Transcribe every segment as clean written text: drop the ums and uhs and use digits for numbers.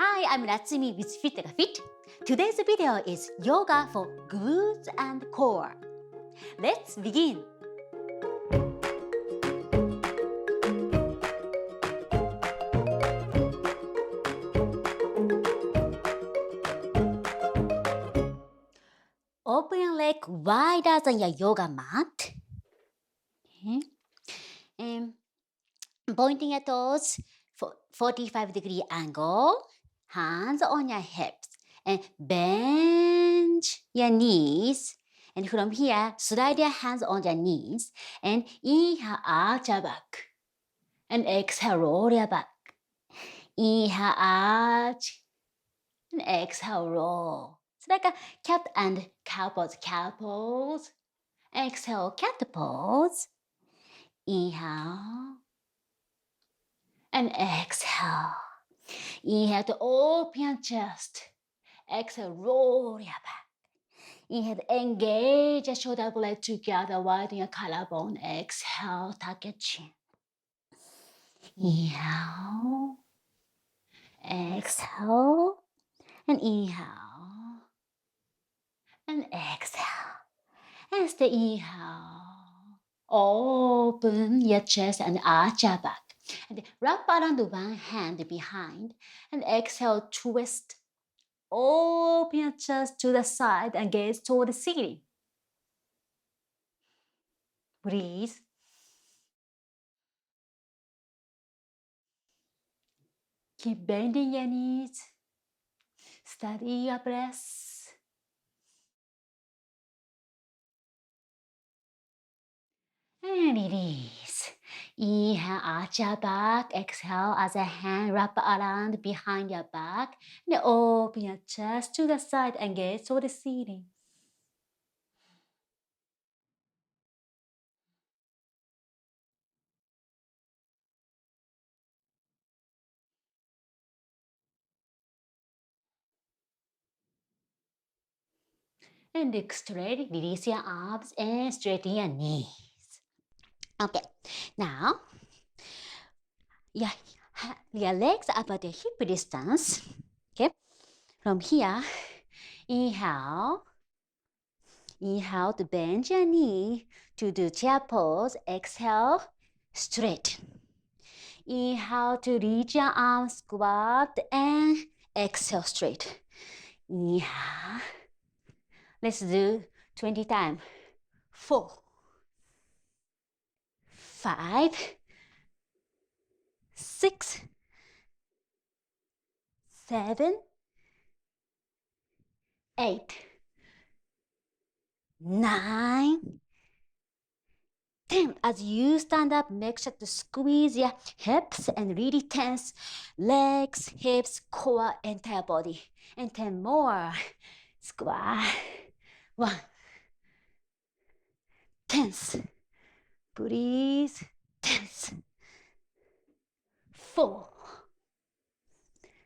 Hi, I'm Natsumi with fitYOGAfit. Today's video is yoga for glutes and core. Let's begin. Open your leg wider than your yoga mat. Okay. And pointing your toes, 45-degree angle, hands on your hips, and bend your knees. And from here, slide your hands on your knees, and inhale, arch your back, and exhale, roll your back. Inhale, arch, and exhale, roll. It's like a cat and cow pose, cow pose. Exhale, cat pose. Inhale, and exhale. Inhale to open your chest. Exhale, roll your back. Inhale to engage your shoulder blade together, widen your collarbone. Exhale, tuck your chin. Inhale. Exhale. And inhale. And exhale. And stay inhale. Open your chest and arch your back. And wrap around one hand behind. And exhale, twist. Open your chest to the side and gaze toward the ceiling. Breathe. Keep bending your knees. Steady your breath. And release. Inhale, arch your back. Exhale as a hand wrap around behind your back. And open your chest to the side and gaze toward the ceiling. And look straight. Release your arms and straighten your knees. Okay, now your legs are about the hip distance. Okay, from here, inhale to bend your knee to do chair pose. Exhale, straight. Inhale to reach your arms, squat, and exhale, straight. Inhale. Let's do 20 times. 4, 5, 6, 7, 8, 9, 10. As you stand up, make sure to squeeze your hips and really tense legs, hips, core, entire body. And 10 more. Squat. 1. Tense. Breathe. Tense. 4,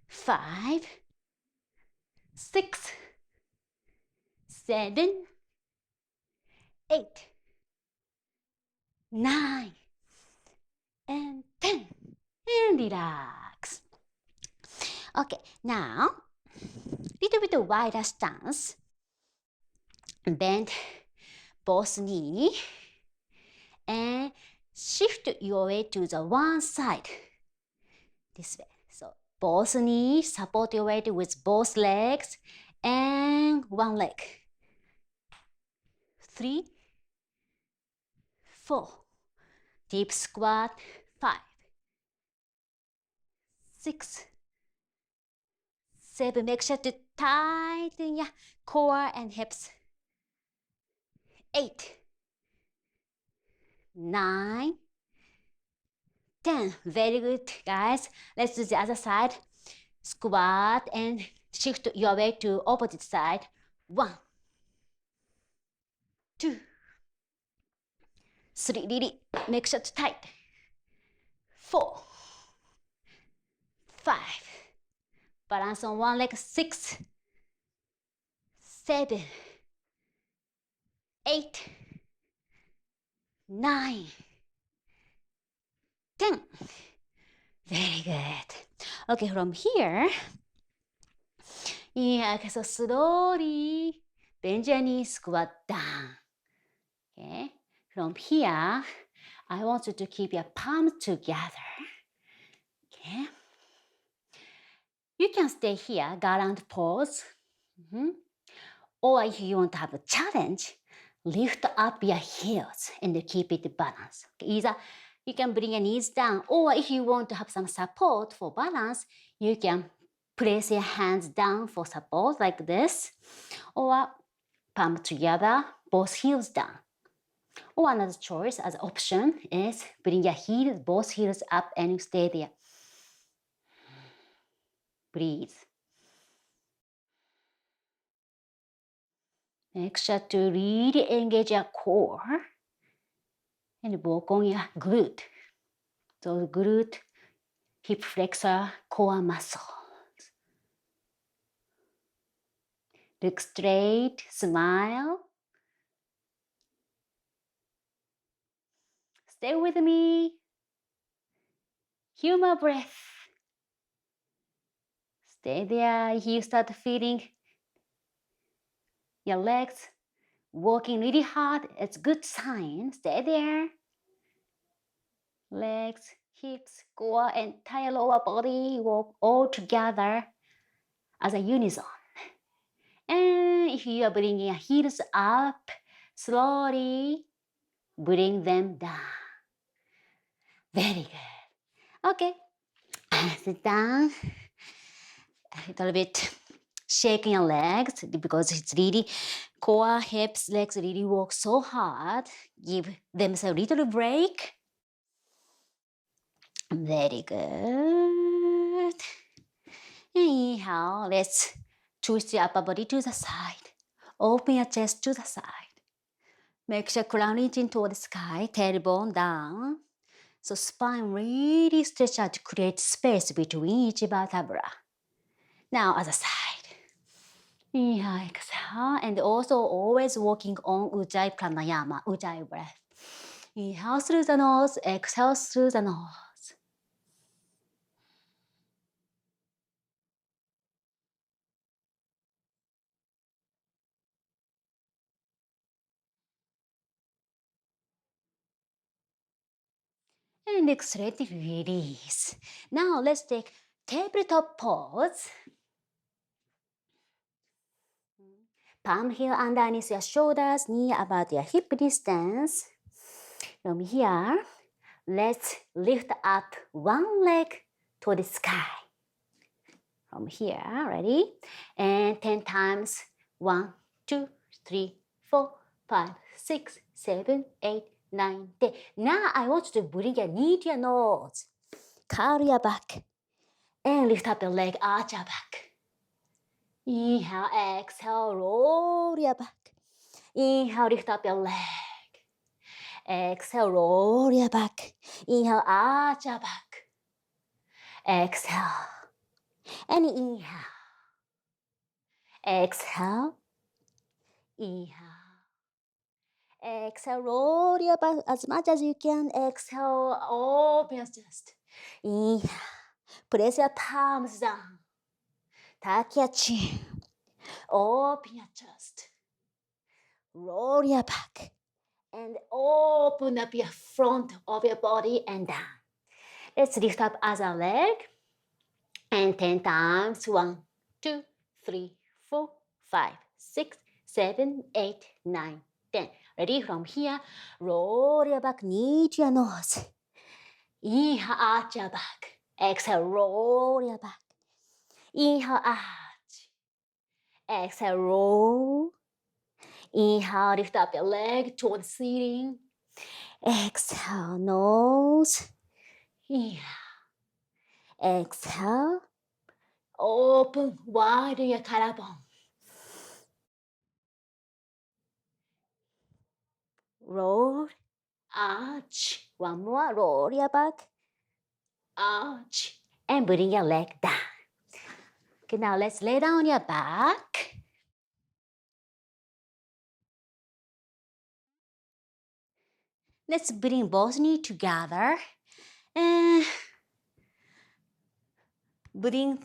5, 6, 7, 8, 9, and 10. And relax. Okay, now, little bit wider stance. Bend both knee and shift your weight to the one side. This way. So both knees, support your weight with both legs and one leg. 3, 4. Deep squat. 5, 6, 7. Make sure to tighten your core and hips. 8, 9, 10. Very good, guys. Let's do the other side. Squat and shift your weight to opposite side. 1, 2, 3. Really make sure to tight. 4, 5. Balance on one leg. 6, 7, 8, 9, 10. Very good. Okay, from here, Inhale, so slowly bend your knees, squat down. Okay. From here, I want you to keep your palms together. Okay. You can stay here, garland pose. Or if you want to have a challenge, lift up your heels and keep it balanced. Either you can bring your knees down, or if you want to have some support for balance, you can place your hands down for support like this, or palm together, both heels down. Or another choice as option is bring your heels, both heels up and stay there. Breathe. Make sure to really engage your core and work on your glute. Those glute, hip flexor, core muscles. Look straight, smile. Stay with me. Humor breath. Stay there. If you start feeling your legs working really hard, it's a good sign. Stay there. Legs, hips, core, entire lower body work all together as a unison. And if you are bringing your heels up, slowly bring them down. Very good. Okay, sit down. A little bit shaking your legs because it's really core, hips, legs really work so hard. Give themselves a little break. Very good. Inhale, let's twist your upper body to the side. Open your chest to the side. Make sure crown reaching toward the sky, tailbone down. So spine really stretch out to create space between each vertebra. Now other side. Inhale, exhale, and also always working on Ujjayi pranayama, Ujjayi breath. Inhale through the nose, exhale through the nose. And exhale, release. Now let's take tabletop pose. Palm heel underneath your shoulders, knee about your hip distance. From here, let's lift up one leg to the sky. From here, ready? And 10 times. 1, 2, 3, 4, 5, 6, 7, 8, 9, 10. Now I want you to bring your knee to your nose. Curl your back. And lift up your leg, arch your back. Inhale, exhale, roll your back. Inhale, lift up your leg. Exhale, roll your back. Inhale, arch your back. Exhale. And inhale. Exhale. Inhale. Exhale, roll your back as much as you can. Exhale, open your chest. Inhale. Place your palms down. Tuck your chin. Open your chest. Roll your back. And open up your front of your body and down. Let's lift up other leg. And 10 times. 1, 2, 3, 4, 5, 6, 7, 8, 9, 10. Ready? From here, roll your back, knee to your nose. Inhale, arch your back. Exhale, roll your back. Inhale, arch. Exhale, roll. Inhale, lift up your leg toward the ceiling. Exhale, nose. Inhale. Exhale. Open, widen your collarbone. Roll, arch. One more, roll your back. Arch. And bring your leg down. Okay, now let's lay down on your back. Let's bring both knees together. And bring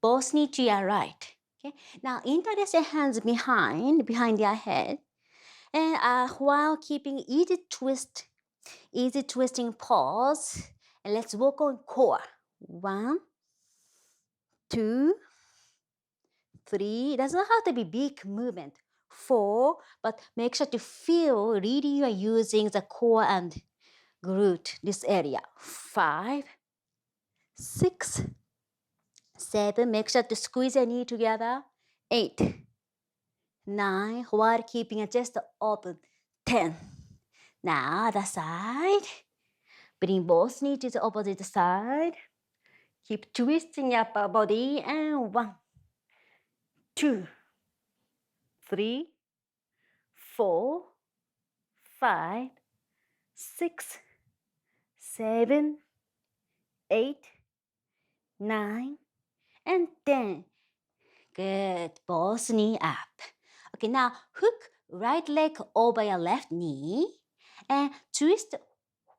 both knees to your right. Okay. Now interlace your hands behind your head, and while keeping easy twisting pause, and let's work on core. 1, 2, 3. It does not have to be big movement. 4, but make sure to feel really you are using the core and glute, this area. 5, 6, 7. Make sure to squeeze your knee together. 8, 9, while keeping your chest open. 10. Now other side. Bring both knees to the opposite side. Keep twisting your upper body. And 1, 2, 3, 4, 5, 6, 7, 8, 9, and 10. Good. Both knee up. Okay, now hook right leg over your left knee and twist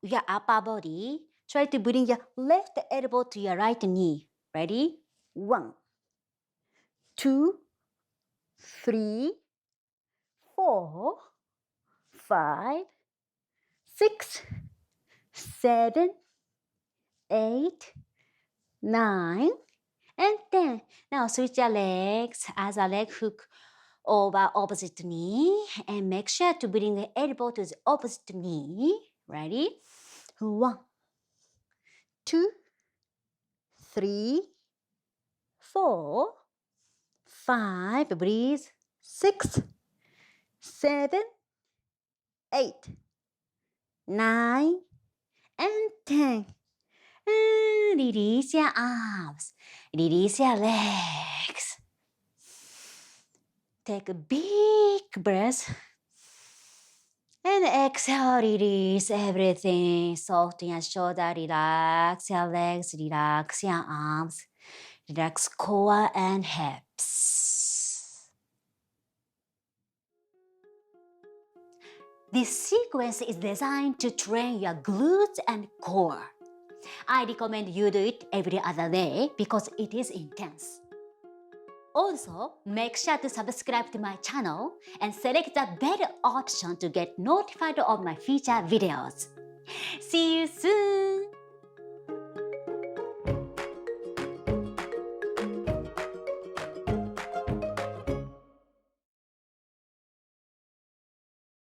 your upper body. Try to bring your left elbow to your right knee. Ready? 1, 2, 3, 4, 5, 6, 7, 8, 9, and 10. Now switch your legs as a leg hook over opposite knee and make sure to bring the elbow to the opposite knee. Ready? 1, 2, 3, 4, 5. Breathe. 6, 7, 8, 9, and 10. And release your arms. Release your legs. Take a big breath. And exhale, release everything. Soften your shoulder, relax your legs, relax your arms, relax core and hips. This sequence is designed to train your glutes and core. I recommend you do it every other day because it is intense. Also, make sure to subscribe to my channel and select the bell option to get notified of my future videos. See you soon!